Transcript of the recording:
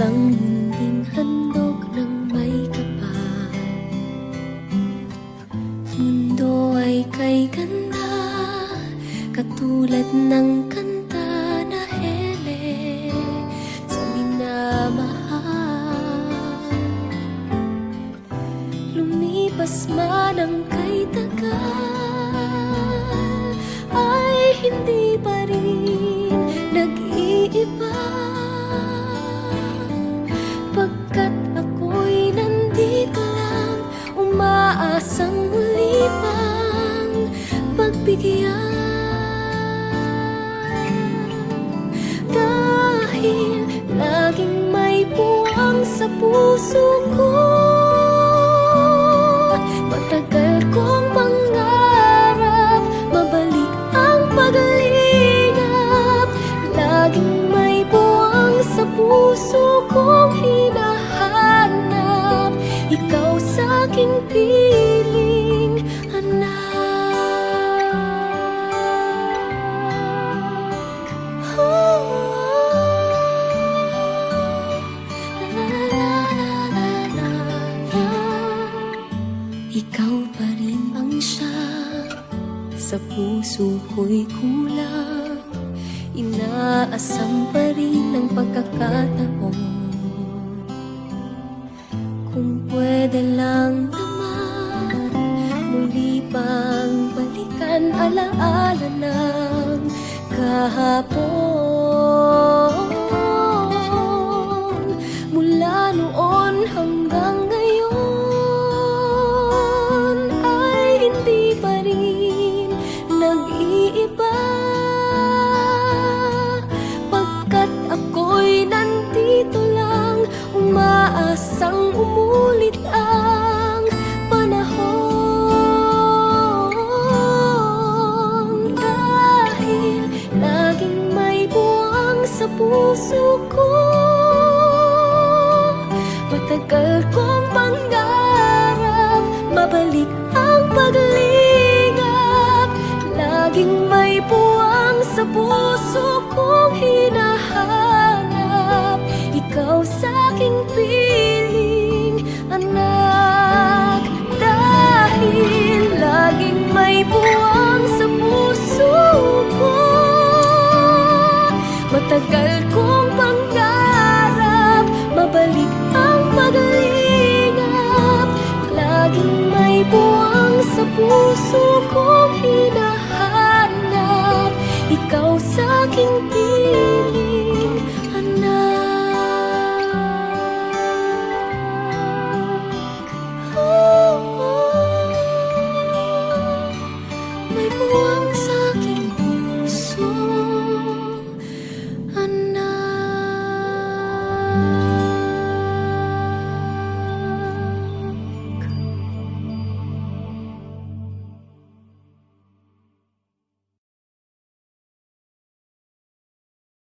Isang munding handog ng may kapal. Mundo ay kay ganda, katulad ng kanta na hele sa minamahal. Lumipas man ang kay tagal, ay hindi pa rin nag-iiba. Pagkat ako'y nandito lang, umaasang muli pang pagbigyan. Dahil laging may puwang sa puso ko, matagal kong pangarap mabalik ang paglingap. Laging may puwang sa puso kong hinahanap, ikaw sa'king piling anak. Ikaw pa rin ang siyang sa puso ko'y kulang. Inaasam pa rin ang pagkakataon. Kung pwede lang naman, muli pang balikan alaala ng kahapon. Mula noon hanggang ngayon, ay hindi pa rin nag-iiba. Pagkat ako'y nandito lang, umaasang umulit ang panahon. Dahil laging may buwang sa puso ko, matagal kong pangarap mabalik ang paglingap. Laging may buwang sa puso kong hinahanap, ikaw sa'king piling anak. Dahil laging may buwang sa puso ko, matagal kong pangarap mabalik ang paglingap. Laging may buwang sa puso kong hinahanap, ikaw sa'king piling